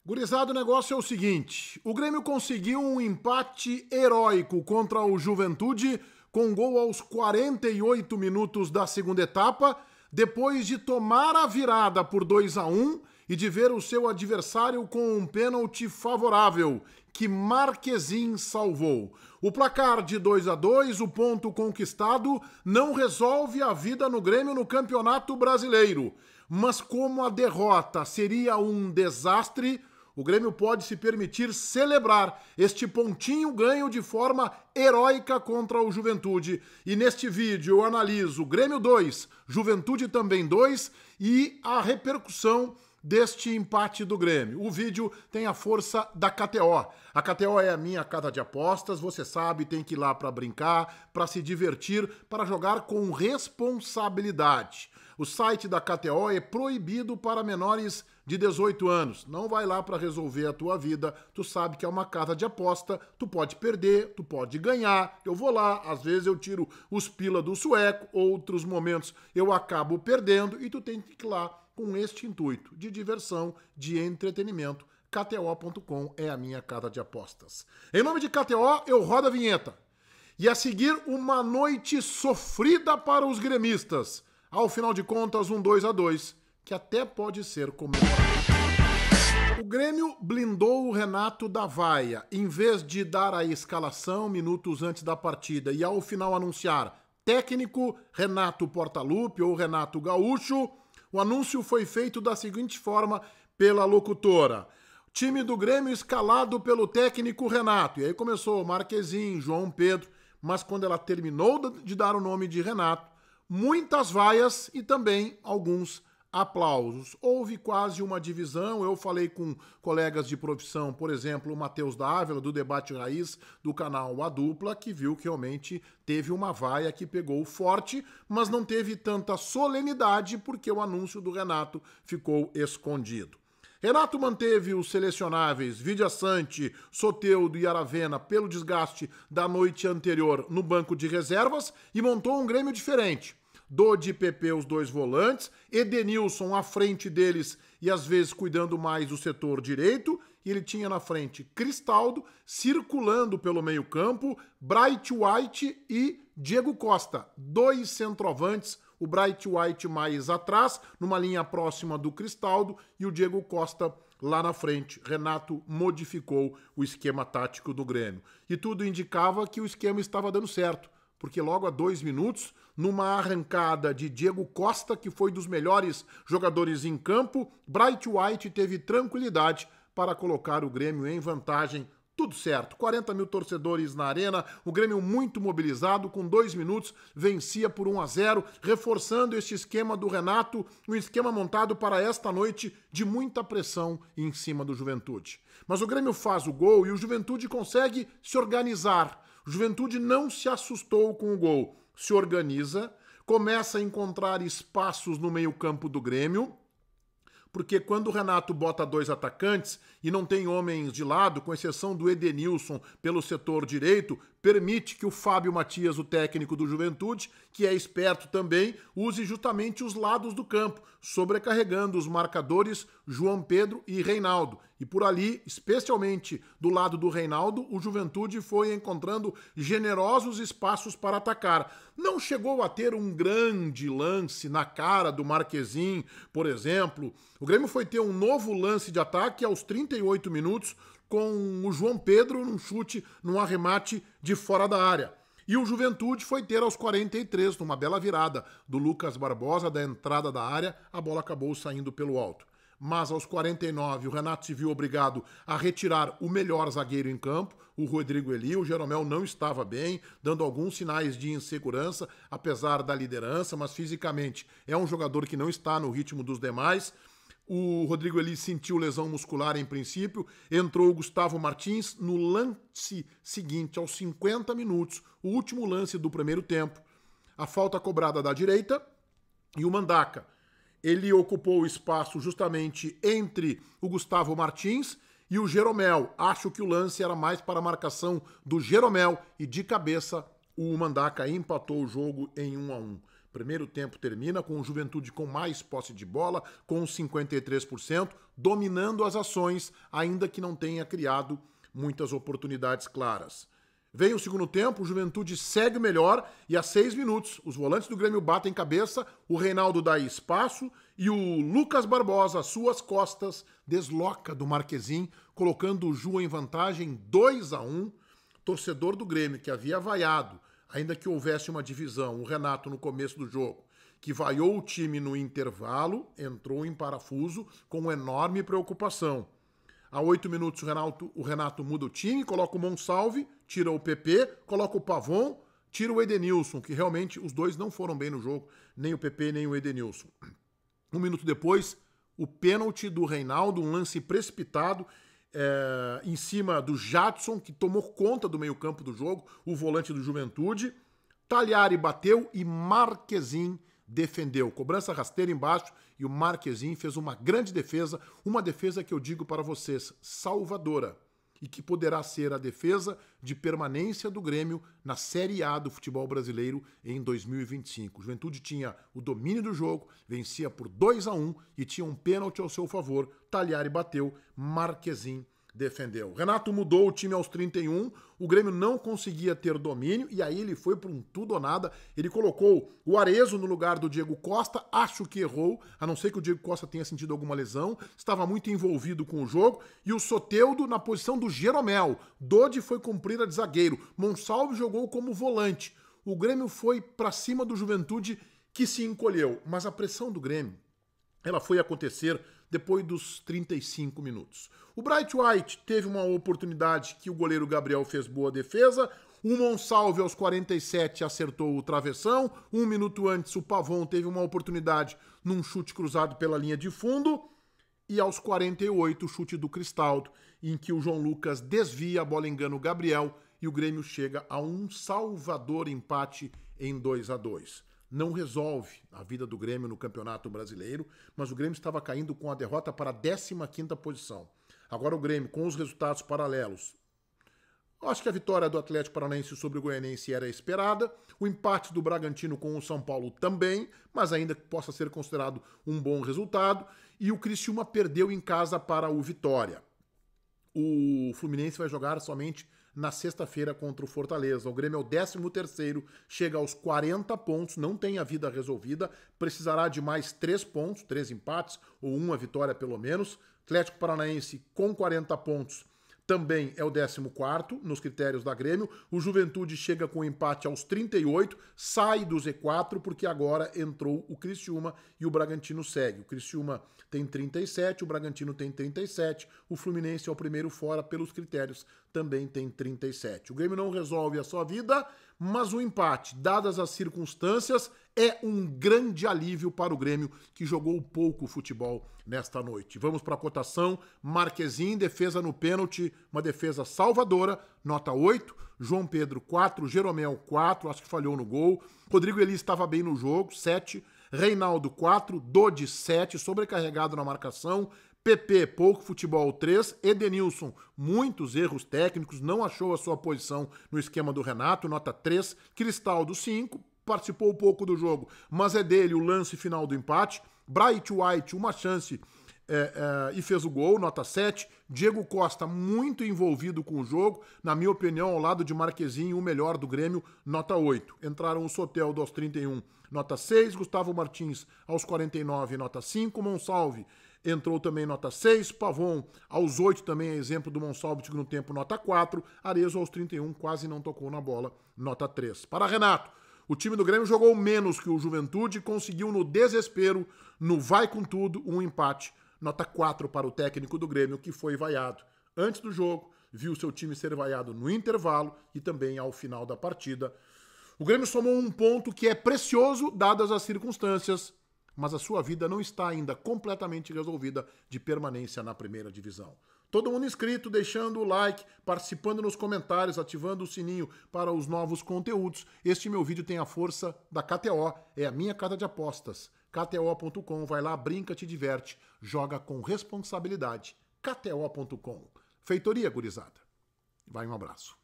Gurizada, o negócio é o seguinte, o Grêmio conseguiu um empate heróico contra o Juventude com gol aos 48 minutos da segunda etapa, depois de tomar a virada por 2-1 e de ver o seu adversário com um pênalti favorável, que Marquezin salvou. O placar de 2-2, o ponto conquistado, não resolve a vida no Grêmio no Campeonato Brasileiro. Mas como a derrota seria um desastre, o Grêmio pode se permitir celebrar este pontinho ganho de forma heróica contra o Juventude. E neste vídeo eu analiso Grêmio 2, Juventude também 2 e a repercussão deste empate do Grêmio. O vídeo tem a força da KTO. A KTO é a minha casa de apostas, você sabe, tem que ir lá para brincar, para se divertir, para jogar com responsabilidade. O site da KTO é proibido para menores de 18 anos. Não vai lá para resolver a tua vida. Tu sabe que é uma casa de aposta, tu pode perder, tu pode ganhar. Eu vou lá, às vezes eu tiro os pila do sueco, outros momentos eu acabo perdendo e tu tem que ir lá com este intuito de diversão, de entretenimento. KTO.com é a minha casa de apostas. Em nome de KTO, eu rodo a vinheta. E a seguir, uma noite sofrida para os gremistas. Ao final de contas, um 2-2, que até pode ser comemorado. O Grêmio blindou o Renato da vaia. Em vez de dar a escalação minutos antes da partida e ao final anunciar técnico Renato Portaluppi ou Renato Gaúcho, o anúncio foi feito da seguinte forma pela locutora. Time do Grêmio escalado pelo técnico Renato. E aí começou Marquezin, João Pedro, mas quando ela terminou de dar o nome de Renato, muitas vaias e também alguns aplausos. Houve quase uma divisão, eu falei com colegas de profissão, por exemplo, o Matheus Dávila, do Debate Raiz, do canal A Dupla, que viu que realmente teve uma vaia que pegou forte, mas não teve tanta solenidade porque o anúncio do Renato ficou escondido. Renato manteve os selecionáveis Vidia Sante, Soteldo e Aravena pelo desgaste da noite anterior no banco de reservas e montou um Grêmio diferente. Dodi e Pepe os dois volantes, Edenilson à frente deles e às vezes cuidando mais do setor direito, e ele tinha na frente Cristaldo circulando pelo meio campo, Bright White e Diego Costa, dois centroavantes, o Bright White mais atrás, numa linha próxima do Cristaldo, e o Diego Costa lá na frente. Renato modificou o esquema tático do Grêmio. E tudo indicava que o esquema estava dando certo, porque logo a 2 minutos, numa arrancada de Diego Costa, que foi dos melhores jogadores em campo, Bright White teve tranquilidade para colocar o Grêmio em vantagem. Tudo certo, 40 mil torcedores na arena, o Grêmio muito mobilizado, com 2 minutos vencia por 1-0, reforçando este esquema do Renato, um esquema montado para esta noite de muita pressão em cima do Juventude. Mas o Grêmio faz o gol e o Juventude consegue se organizar. O Juventude não se assustou com o gol, se organiza, começa a encontrar espaços no meio-campo do Grêmio, porque quando o Renato bota 2 atacantes e não tem homens de lado, com exceção do Edenilson pelo setor direito, permite que o Fábio Matias, o técnico do Juventude, que é esperto também, use justamente os lados do campo, sobrecarregando os marcadores João Pedro e Reinaldo. E por ali, especialmente do lado do Reinaldo, o Juventude foi encontrando generosos espaços para atacar. Não chegou a ter um grande lance na cara do Marquezin, por exemplo. O Grêmio foi ter um novo lance de ataque aos 38 minutos, com o João Pedro num chute, num arremate de fora da área. E o Juventude foi ter aos 43, numa bela virada do Lucas Barbosa, da entrada da área, a bola acabou saindo pelo alto. Mas aos 49 o Renato se viu obrigado a retirar o melhor zagueiro em campo, o Rodrigo Eli. O Jeromel não estava bem, dando alguns sinais de insegurança, apesar da liderança, mas fisicamente é um jogador que não está no ritmo dos demais. O Rodrigo Eli sentiu lesão muscular em princípio, entrou o Gustavo Martins no lance seguinte, aos 50 minutos, o último lance do primeiro tempo. A falta cobrada da direita e o Mandaca. Ele ocupou o espaço justamente entre o Gustavo Martins e o Jeromel. Acho que o lance era mais para a marcação do Jeromel e de cabeça o Mandaca empatou o jogo em 1-1. Primeiro tempo termina com o Juventude com mais posse de bola, com 53%, dominando as ações, ainda que não tenha criado muitas oportunidades claras. Vem o segundo tempo, o Juventude segue melhor e a 6 minutos os volantes do Grêmio batem cabeça, o Reinaldo dá espaço e o Lucas Barbosa, às suas costas, desloca do Marquezin, colocando o Ju em vantagem 2-1. Torcedor do Grêmio, que havia vaiado, ainda que houvesse uma divisão, o Renato no começo do jogo, que vaiou o time no intervalo, entrou em parafuso com enorme preocupação. A 8 minutos o Renato muda o time, coloca o Monsalve, tira o PP, coloca o Pavon, tira o Edenilson, que realmente os dois não foram bem no jogo, nem o PP nem o Edenilson. 1 minuto depois, o pênalti do Reinaldo, um lance precipitado em cima do Jadson, que tomou conta do meio-campo do jogo, o volante do Juventude. Talhari bateu e Marquezin defendeu. Cobrança rasteira embaixo e o Marquezin fez uma grande defesa, uma defesa que eu digo para vocês, salvadora, e que poderá ser a defesa de permanência do Grêmio na Série A do futebol brasileiro em 2025. O Juventude tinha o domínio do jogo, vencia por 2-1 e tinha um pênalti ao seu favor. Talhari bateu, Marquezin defendeu. Renato mudou o time aos 31, o Grêmio não conseguia ter domínio e aí ele foi para um tudo ou nada. Ele colocou o Arezzo no lugar do Diego Costa, acho que errou, a não ser que o Diego Costa tenha sentido alguma lesão, estava muito envolvido com o jogo, e o Soteldo na posição do Jeromel. Dodi foi cumprir a de zagueiro, Monsalve jogou como volante. O Grêmio foi para cima do Juventude, que se encolheu, mas a pressão do Grêmio ela foi acontecer depois dos 35 minutos. O Bright White teve uma oportunidade que o goleiro Gabriel fez boa defesa. O Monsalve, aos 47, acertou o travessão. 1 minuto antes, o Pavon teve uma oportunidade num chute cruzado pela linha de fundo. E aos 48, o chute do Cristaldo, em que o João Lucas desvia, a bola engana o Gabriel e o Grêmio chega a um salvador empate em 2-2. Não resolve a vida do Grêmio no Campeonato Brasileiro, mas o Grêmio estava caindo com a derrota para a 15ª posição. Agora o Grêmio, com os resultados paralelos, acho que a vitória do Atlético Paranaense sobre o Goianense era esperada, o empate do Bragantino com o São Paulo também, mas ainda que possa ser considerado um bom resultado, e o Criciúma perdeu em casa para o Vitória. O Fluminense vai jogar somente na sexta-feira contra o Fortaleza. O Grêmio é o 13º, chega aos 40 pontos, não tem a vida resolvida, precisará de mais 3 pontos, 3 empates ou uma vitória pelo menos. Atlético Paranaense com 40 pontos também é o 14º nos critérios da Grêmio. O Juventude chega com empate aos 38, sai do Z4 porque agora entrou o Criciúma e o Bragantino segue. O Criciúma tem 37, o Bragantino tem 37, o Fluminense é o primeiro fora pelos critérios, também tem 37. O Grêmio não resolve a sua vida, mas o empate, dadas as circunstâncias, é um grande alívio para o Grêmio, que jogou pouco futebol nesta noite. Vamos para a cotação. Marquezin, defesa no pênalti, uma defesa salvadora, nota 8. João Pedro, 4. Jeromel, 4. Acho que falhou no gol. Rodrigo Eli estava bem no jogo, 7. Reinaldo, 4. Dodi, 7. Sobrecarregado na marcação. PP, pouco futebol, 3. Edenilson, muitos erros técnicos, não achou a sua posição no esquema do Renato, nota 3. Cristaldo, 5. Participou um pouco do jogo, mas é dele o lance final do empate. Bright White, uma chance e fez o gol, nota 7. Diego Costa, muito envolvido com o jogo, na minha opinião, ao lado de Marquezin, o melhor do Grêmio, nota 8. Entraram o Soteldo aos 31, nota 6. Gustavo Martins, aos 49, nota 5. Monsalve entrou também, nota 6. Pavon, aos 8, também é exemplo do Monsalve, segundo tempo, nota 4. Arezzo, aos 31, quase não tocou na bola, nota 3. Para Renato, o time do Grêmio jogou menos que o Juventude e conseguiu no desespero, no vai com tudo, um empate. Nota 4 para o técnico do Grêmio, que foi vaiado antes do jogo, viu seu time ser vaiado no intervalo e também ao final da partida. O Grêmio somou um ponto que é precioso, dadas as circunstâncias, mas a sua vida não está ainda completamente resolvida de permanência na primeira divisão. Todo mundo inscrito, deixando o like, participando nos comentários, ativando o sininho para os novos conteúdos. Este meu vídeo tem a força da KTO, é a minha casa de apostas. KTO.com, vai lá, brinca, te diverte, joga com responsabilidade. KTO.com. Feitoria, gurizada. Vai, um abraço.